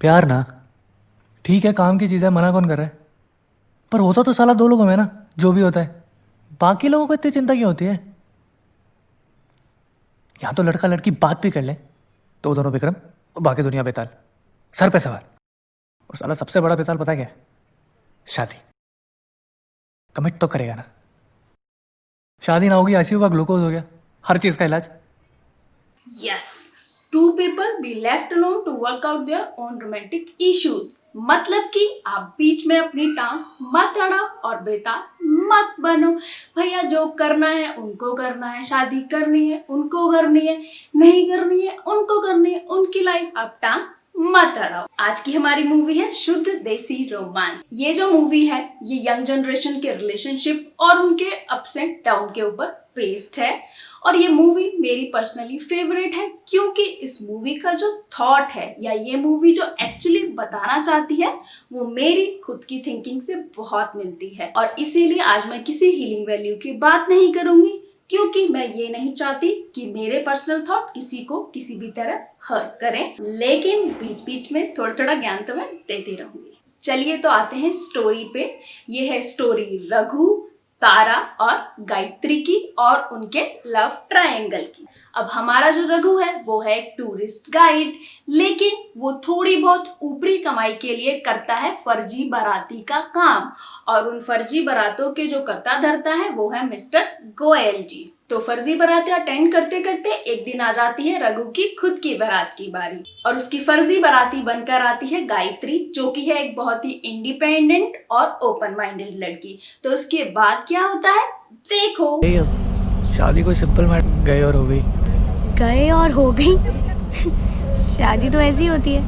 प्यार ना ठीक है, काम की चीज़ है, मना कौन कर रहा है? पर होता तो साला दो लोगों में ना, जो भी होता है। बाकी लोगों को इतनी चिंता क्यों होती है? यहाँ तो लड़का लड़की बात भी कर ले तो दोनों विक्रम और बाकी दुनिया बेताल, सर पे सवार। और साला सबसे बड़ा बेताल पता है क्या है? शादी। कमिट तो करेगा ना। शादी ना होगी, आईसीयू का ग्लूकोज हो गया, हर चीज का इलाज। Yes, two people be left alone to work out their own romantic issues. मतलब कि आप बीच में अपनी टांग मत अड़ाओ और बेताल मत बनो। भैया जो करना है उनको करना है, शादी करनी है उनको करनी है, नहीं करनी है उनको करनी है, उनकी लाइफ आप टांग मत अड़ाओ। आज की हमारी मूवी है शुद्ध देसी रोमांस। ये जो मूवी है ये यंग जनरेशन के रिलेशनशिप और उनके अप्स एंड डाउन के ऊपर बेस्ड है। और ये मूवी मेरी पर्सनली फेवरेट है क्योंकि इस मूवी का जो थॉट है या ये मूवी जो एक्चुअली बताना चाहती है वो मेरी खुद की थिंकिंग से बहुत मिलती है। और इसीलिए आज मैं किसी हीलिंग वैल्यू की बात नहीं करूंगी क्योंकि मैं ये नहीं चाहती कि मेरे पर्सनल थॉट किसी को किसी भी तरह हर्ट करें, लेकिन बीच बीच में थोड़ा थोड़ा ज्ञान तो मैं देती रहूंगी। चलिए तो आते हैं स्टोरी पे। ये है स्टोरी रघु, तारा और गायत्री की और उनके लव ट्रायंगल की। अब हमारा जो रघु है वो है एक टूरिस्ट गाइड, लेकिन वो थोड़ी बहुत ऊपरी कमाई के लिए करता है फर्जी बाराती का काम। और उन फर्जी बारातों के जो करता धरता है वो है मिस्टर गोयल जी। तो फर्जी बारातें अटेंड करते करते एक दिन आ जाती है रघु की खुद की बारात की बारी और उसकी फर्जी बाराती बनकर आती है गायत्री, जो कि है एक बहुत ही इंडिपेंडेंट और ओपन माइंडेड लड़की। तो उसके बाद क्या होता है देखो। शादी कोई सिंपल मैटर, गए और हो गई। गए और हो गई। शादी तो ऐसी होती है।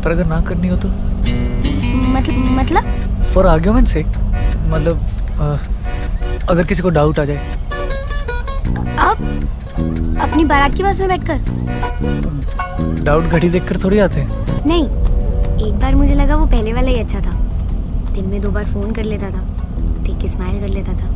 पर अगर ना करनी हो तो? मतलब फॉर आर्ग्यूमेंट से, मतलब अगर किसी को डाउट आ जाए। अब अपनी बारात की बस में बैठकर? डाउट घड़ी देखकर थोड़ी आते हैं। नहीं, एक बार मुझे लगा वो पहले वाला ही अच्छा था। दिन में 2 बार फोन कर लेता था, देख के स्माइल कर लेता था,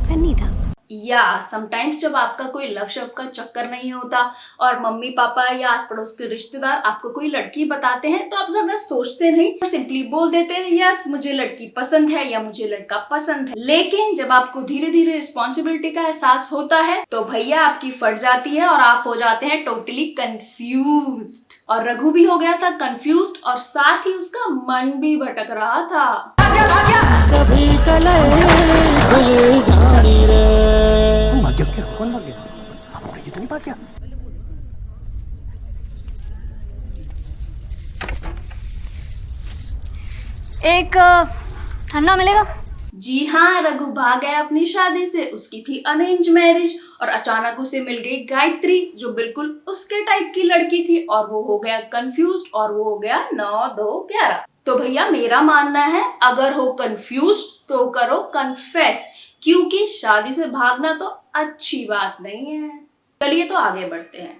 फनी था। या समटाइम्स जब आपका कोई लव शव का चक्कर नहीं होता और मम्मी पापा या आस पड़ोस के रिश्तेदार आपको कोई लड़की बताते हैं तो आप ज्यादा सोचते नहीं और सिंपली बोल देते हैं यस मुझे लड़की पसंद है या मुझे लड़का पसंद है। लेकिन जब आपको धीरे धीरे रिस्पॉन्सिबिलिटी का एहसास होता है तो भैया आपकी फट जाती है और आप हो जाते हैं टोटली कंफ्यूज्ड। और रघु भी हो गया था कंफ्यूज्ड और साथ ही उसका मन भी भटक रहा था। कौन भाग गया? ये तो नहीं भाग गया। एक ठंडा मिलेगा? जी हाँ, रघु भाग गया अपनी शादी से। उसकी थी अरेंज मैरिज और अचानक उसे मिल गई गायत्री जो बिल्कुल उसके टाइप की लड़की थी और वो हो गया कंफ्यूज्ड और वो हो गया 9 2 11। तो भैया मेरा मानना है अगर हो कंफ्यूज्ड तो करो कन्फेस, क्योंकि शादी से भागना तो अच्छी बात नहीं है। चलिए तो आगे बढ़ते हैं।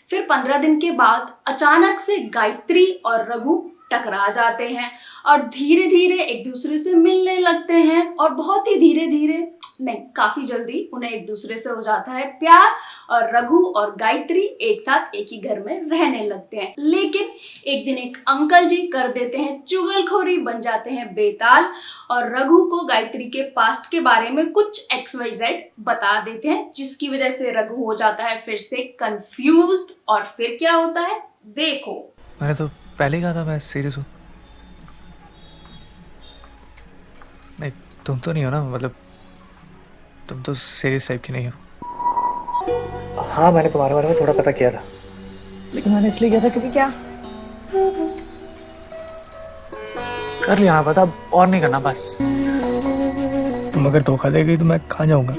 फिर 15 दिन के बाद अचानक से गायत्री और रघु टकरा जाते हैं और धीरे धीरे एक दूसरे से मिलने लगते हैं और बहुत ही धीरे धीरे नहीं काफी जल्दी उन्हें एक दूसरे से हो जाता है प्यार और रघु और गायत्री एक साथ एक ही घर में रहने लगते हैं। लेकिन एक दिन एक अंकल जी कर देते हैं चुगलखोरी, बन जाते हैं बेताल और रघु को गायत्री के पास्ट के बारे में कुछ XYZ बता देते हैं, जिसकी वजह से रघु हो जाता है फिर से कंफ्यूज्ड। और फिर क्या होता है देखो। मैंने तो पहले ही कहा था मैं सीरियस हूँ। नहीं तुम तो नहीं हो ना, मतलब तुम तो सीरियस टाइप की नहीं हो। हाँ मैंने तुम्हारे बारे में थोड़ा पता किया था, लेकिन मैंने इसलिए किया था क्योंकि क्या? कर लिया ना पता, अब और नहीं करना बस। तुम अगर धोखा दे गई तो मैं कहाँ जाऊंगा?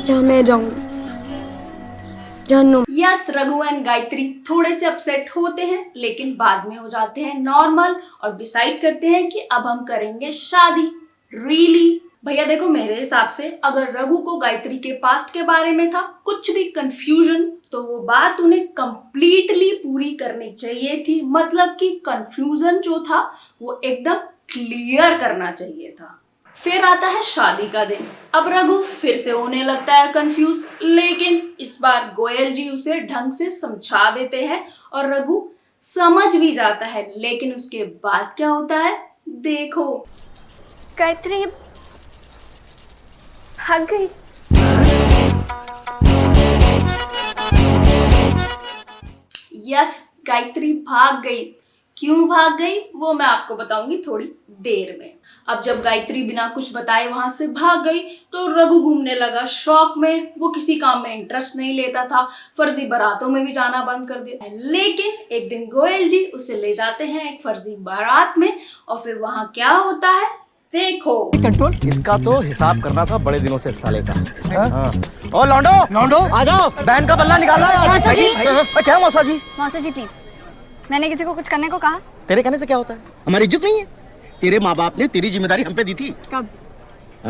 जहाँ मैं जाऊंगी, यस, रघु एंड गायत्री थोड़े से अपसेट होते हैं लेकिन बाद में हो जाते हैं नॉर्मल और डिसाइड करते हैं कि अब हम करेंगे शादी। रियली भैया देखो मेरे हिसाब से अगर रघु को गायत्री के पास्ट के बारे में था कुछ भी कंफ्यूजन तो वो बात उन्हें कंप्लीटली पूरी करनी चाहिए थी। मतलब कि कंफ्यूजन जो था वो एकदम क्लियर करना चाहिए था। फिर आता है शादी का दिन। अब रघु फिर से होने लगता है कंफ्यूज, लेकिन इस बार गोयल जी उसे ढंग से समझा देते हैं और रघु समझ भी जाता है। लेकिन उसके बाद क्या होता है देखो। गायत्री भाग गई। यस, गायत्री भाग गई। क्यों भाग गई वो मैं आपको बताऊंगी थोड़ी देर में। अब जब गायत्री बिना कुछ बताए वहां से भाग गई तो रघु घूमने लगा शौक में। वो किसी काम में इंटरेस्ट नहीं लेता था, फर्जी बारातों में भी जाना बंद कर दिया। लेकिन एक दिन गोयल जी उसे ले जाते हैं एक फर्जी बारात में और फिर वहां क्या होता है देखो। कंट्रोल इसका तो हिसाब करना था बड़े दिनों से साले का। हाँ। ओ लौंडो लौंडो आ जाओ, बहन का बल्ला निकाला है। क्या मौसा जी? मौसा जी प्लीज, मैंने किसी को कुछ करने को कहा? तेरे कहने से क्या होता है? हमारी इज्जत नहीं है? तेरे माँ बाप ने तेरी जिम्मेदारी हम पे दी थी। कब?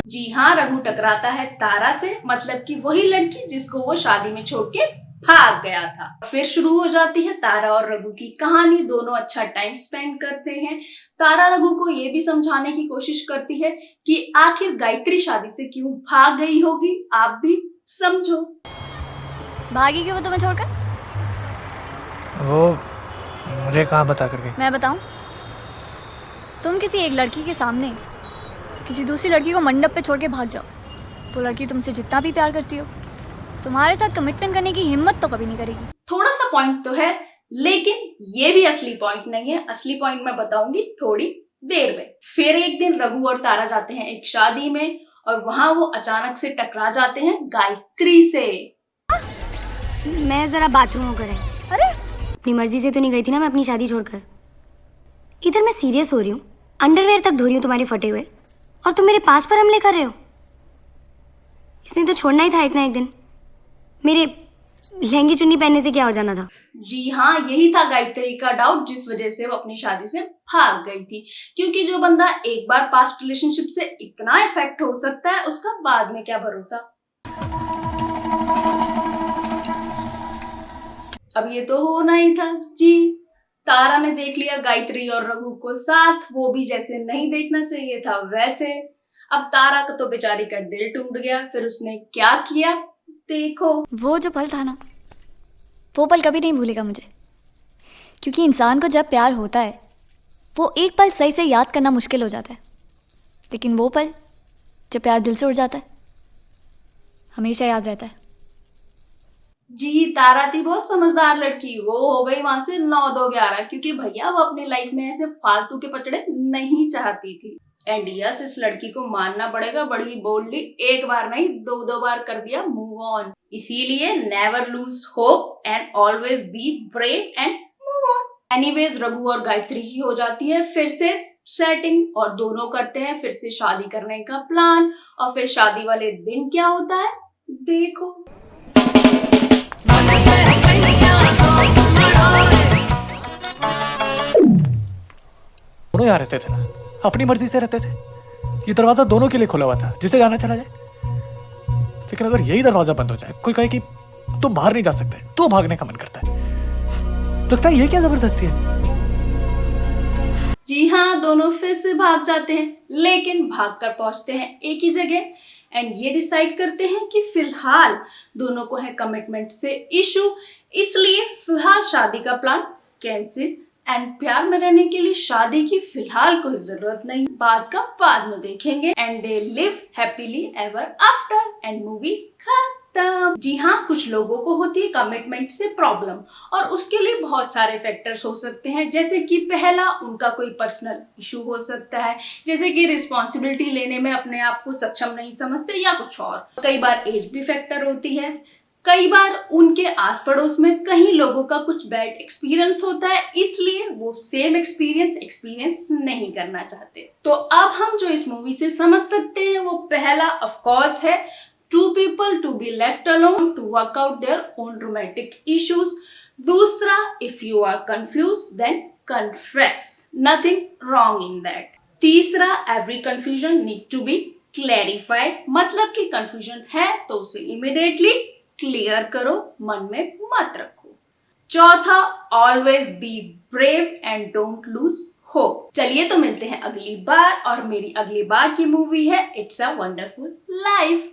जी हाँ, रघु टकराता है तारा से, मतलब कि वही लड़की जिसको वो शादी में छोड़ के भाग गया था। फिर शुरू हो जाती है तारा और रघु की कहानी। दोनों अच्छा टाइम स्पेंड करते हैं। तारा रघु को ये भी समझाने की कोशिश करती है कि आखिर गायत्री शादी से क्यों भाग गई होगी, आप भी समझो। भागी क्यों वो तुम्हें छोड़कर? वो मुझे कहाँ बता करके? मैं बताऊं? तुम किसी एक लड़की के सामने किसी दूसरी लड़की को मंडप पे छोड़ के भाग जाओ, वो लड़की तुमसे जितना भी प्यार करती हो तुम्हारे साथ कमिटमेंट करने की हिम्मत तो कभी नहीं करेगी। थोड़ा सा पॉइंट तो है, लेकिन ये भी असली पॉइंट नहीं है। असली पॉइंट मैं बताऊंगी थोड़ी देर में। फिर एक दिन रघु और तारा जाते हैं एक शादी में और वहां वो अचानक से टकरा जाते हैं गायत्री से। मैं जरा बाथरूम होकर आई। अरे अपनी मर्जी से तो नहीं गई थी ना मैं अपनी शादी छोड़कर। इधर मैं सीरियस हो रही हूँ, अंडरवेयर तक धो रही हूँ तुम्हारे फटे हुए, और तुम मेरे पास पर हमले कर रहे हो। इसने तो छोड़ना ही था एक ना एक दिन। मेरे लहंगी चुन्नी पहनने से क्या हो जाना था? जी हाँ, यही था गायत्री का डाउट, जिस वजह से वो अपनी शादी से भाग गई थी। क्योंकि जो बंदा एक बार पास्ट रिलेशनशिप से इतना इफेक्ट हो सकता है, उसका बाद में क्या भरोसा। अब ये तो होना ही था जी। तारा ने देख लिया गायत्री और रघु को साथ, वो भी जैसे नहीं देखना चाहिए था वैसे। अब तारा का तो बेचारी का दिल टूट गया। फिर उसने क्या किया देखो। वो जो पल था ना, वो पल कभी नहीं भूलेगा मुझे। क्योंकि इंसान को जब प्यार होता है वो एक पल सही से याद करना मुश्किल हो जाता है, लेकिन वो पल जब प्यार दिल से उड़ जाता है हमेशा याद रहता है। जी, तारा थी बहुत समझदार लड़की। वो हो गई वहां से 9-2-11, क्योंकि भैया वो अपनी लाइफ में ऐसे फालतू के पचड़े नहीं चाहती थी। एंड यस, इस लड़की को मानना पड़ेगा, बड़ी बोल्डली एक बार नहीं 2 बार कर दिया मूव ऑन। इसीलिए never lose hope and always be brave and move on. Anyways, Raghu और गायत्री की हो जाती है फिर से सेटिंग और दोनों करते हैं फिर से शादी करने का प्लान। और फिर शादी वाले दिन क्या होता है देखो। दोनों यहाँ रहते थे ना, अपनी मर्जी से रहते थे। ये दरवाजा दोनों के लिए खुला हुआ था, जिसे जाना चला जाए। लेकिन अगर यही दरवाजा बंद हो जाए, कोई कहे कि तुम बाहर नहीं जा सकते, तो भागने का मन करता है। लगता है ये क्या जबरदस्ती है। जी हाँ, दोनों फिर से भाग जाते हैं, लेकिन भागकर पहुंचते हैं एक ही जगह एंड ये डिसाइड करते हैं कि फिलहाल दोनों को है कमिटमेंट से इशू, इसलिए फिलहाल शादी का प्लान कैंसिल। एंड प्यार में रहने के लिए शादी की फिलहाल कोई जरूरत नहीं, बात का बाद में देखेंगे। And they live happily ever after and movie खत्म। जी हाँ, कुछ लोगों को होती है कमिटमेंट से प्रॉब्लम और उसके लिए बहुत सारे फैक्टर्स हो सकते हैं। जैसे कि पहला, उनका कोई पर्सनल इशू हो सकता है, जैसे कि रिस्पॉन्सिबिलिटी लेने में अपने आप को सक्षम नहीं समझते या कुछ और। कई बार एज भी फैक्टर होती है। कई बार उनके आस पड़ोस में कई लोगों का कुछ बैड एक्सपीरियंस होता है, इसलिए वो सेम एक्सपीरियंस नहीं करना चाहते। तो अब हम जो इस मूवी से समझ सकते हैं वो पहला ऑफ कोर्स है to people to be left alone to work out their own romantic issues. दूसरा, if you are confuse then confess, nothing wrong in that. तीसरा, every confusion need to be clarified, मतलब कि confusion है तो उसे immediately clear करो, मन में मत रखो। चौथा, always be brave and don't lose हो। चलिए तो मिलते हैं अगली बार, और मेरी अगली बार की मूवी है इट्स अ वंडरफुल लाइफ।